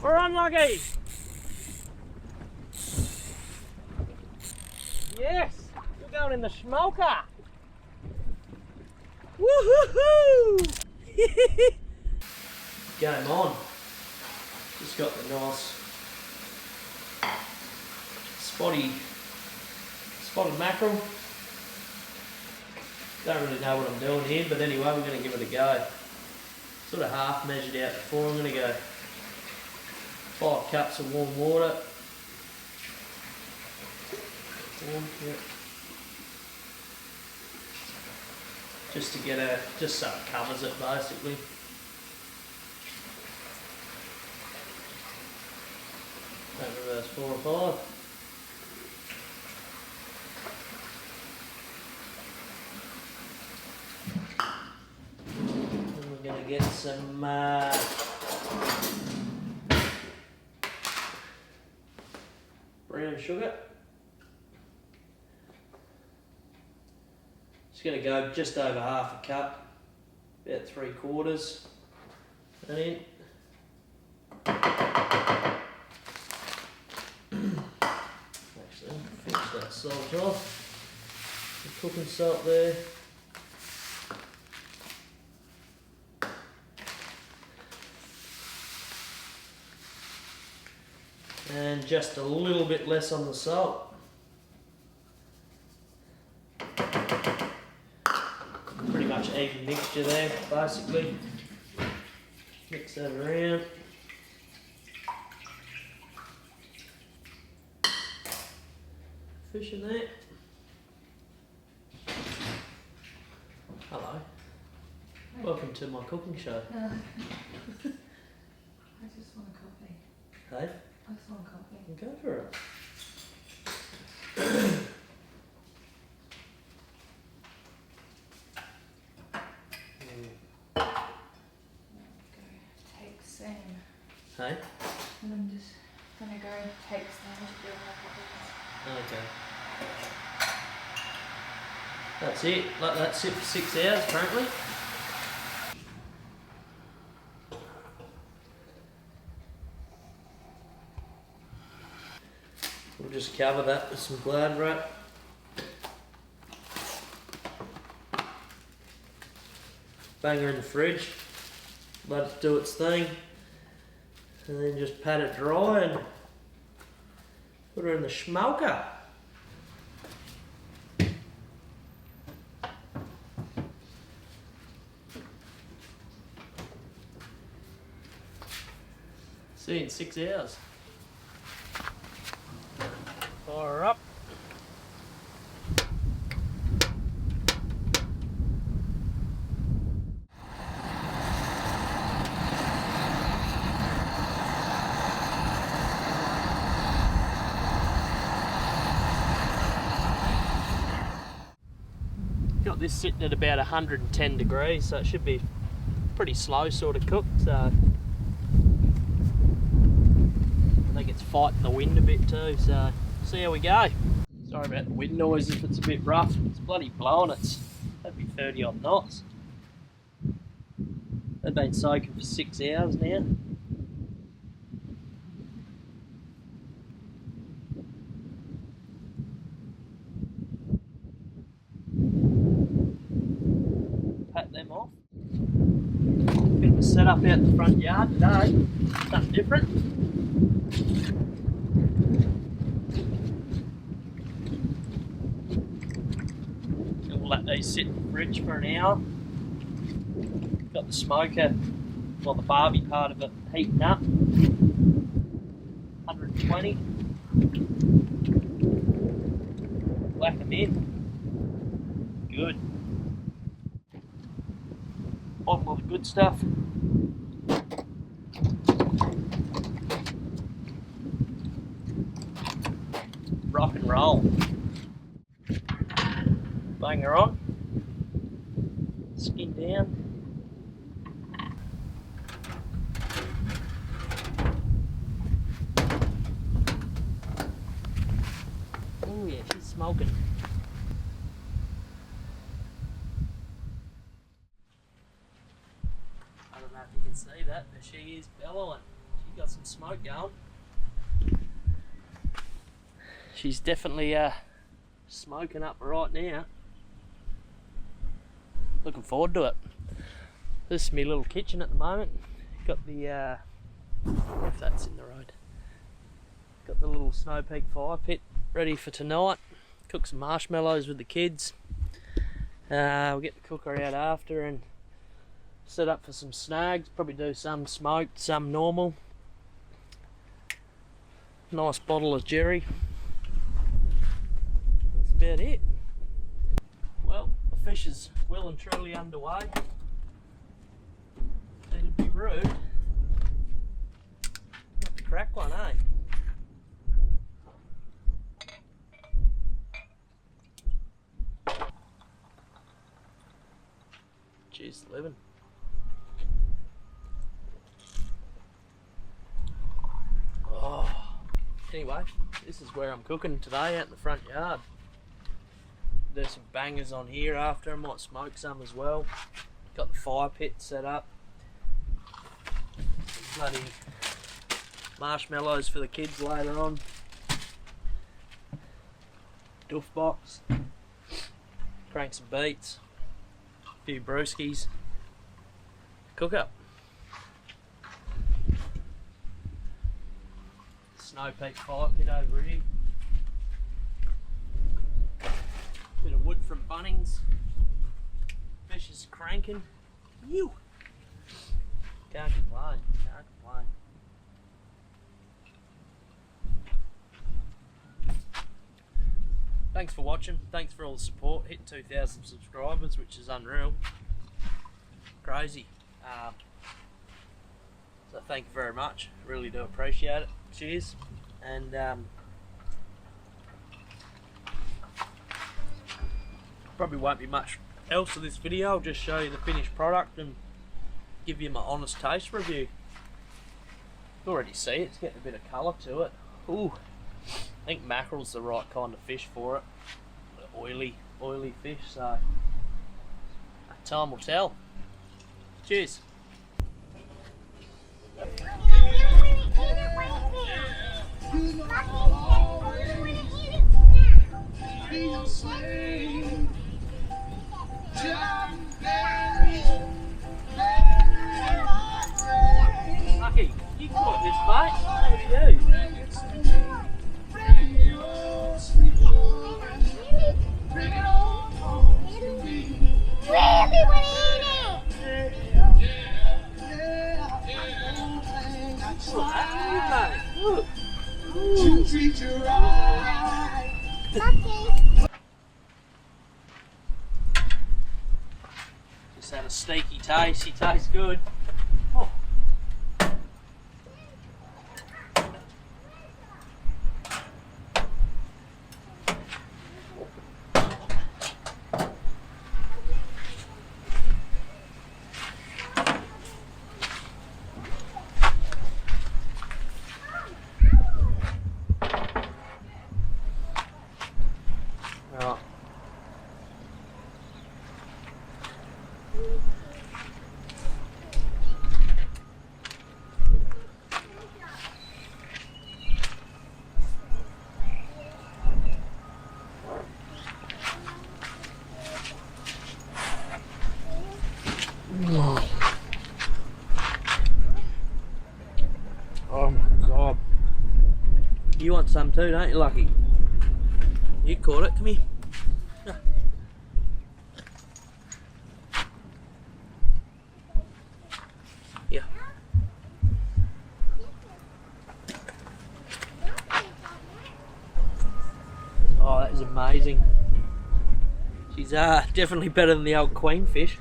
We're unlucky. Yes, we're going in the smoker. Woohoo! Game on. Just got the nice spotted mackerel. Don't really know what I'm doing here, but anyway, we're going to give it a go. Sort of half measured out before. I'm going to go 5 cups of warm water. Warm, yeah. Just to get just so it covers it basically. Don't reverse 4 or 5. And we're going to get some brown sugar. Just going to go just over half a cup, about 3/4. And in. Actually, finish that salt off. The cooking salt there. And just a little bit less on the salt. Pretty much even mixture there, basically. Mix that around. Fish in there. Hello. Hey. Welcome to my cooking show. I just want a coffee. Hey? I just want a coffee. Go for it. Go take Sam. Hey? And I'm just gonna go take Sam to do my coffee. Okay. That's it. Let that sit for 6 hours apparently. We'll just cover that with some Glad wrap. Bang her in the fridge. Let it do its thing. And then just pat it dry and put her in the smoker. See you in 6 hours. Fire up. Got this sitting at about 110 degrees, so it should be pretty slow sort of cook. So I think it's fighting the wind a bit too, so see how we go. Sorry about the wind noise if it's a bit rough. It's bloody blowing. That'd be 30 odd knots. They've been soaking for 6 hours now. Pat them off. Bit of a setup out the front yard today. Nothing different. And we'll let these sit in the fridge for an hour. Got the smoker, well, the barbie part of it heating up. 120. Whack them in. Good. Bottom of the good stuff. Rock and roll. Bang her on. Skin down. Oh yeah, she's smoking. I don't know if you can see that, but she is bellowing. She got got some smoke going. She's definitely smoking up right now. Looking forward to it. This is my little kitchen at the moment. Got the, if that's in the road. Got the little Snow Peak fire pit ready for tonight. Cook some marshmallows with the kids. We'll get the cooker out after and set up for some snags. Probably do some smoked, some normal. Nice bottle of Jerry. That's about it. Well, the fish is well and truly underway. It'd be rude not to crack one, eh? Cheers, living. Oh. Anyway, this is where I'm cooking today, out in the front yard. There's some bangers on here after. I might smoke some as well. Got the fire pit set up. Bloody marshmallows for the kids later on. Doof box. Crank some beets. A few brewskis. Cook up. Snow Peak fire pit over here. Bit of wood from Bunnings. Fish is cranking. Ew. Can't complain. Can't complain. Thanks for watching. Thanks for all the support. Hit 2,000 subscribers, which is unreal. Crazy. So thank you very much. Really do appreciate it. Cheers. And probably won't be much else of this video. I'll just show you the finished product and give you my honest taste review. You can already see it's getting a bit of colour to it. Ooh, I think mackerel's the right kind of fish for it. Oily fish, so time will tell. Cheers. Lucky, you caught this, mate. How do you? Really want to eat it? Look at you, mate. Look. Treat you right. Okay. Just had a sneaky taste. He tastes good. Oh. Right. Oh my god. You want some too, don't you, Lucky? You caught it, come here. Yeah. Oh, that is amazing. She's definitely better than the old queen fish.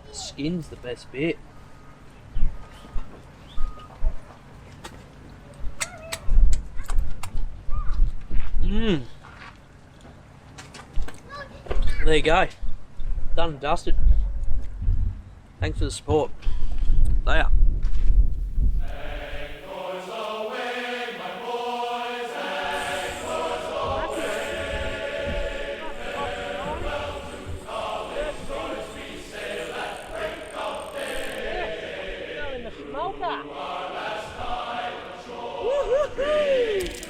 The skin's the best bit. Mmm. There you go. Done and dusted. Thanks for the support. There. Woo-hoo-hoo!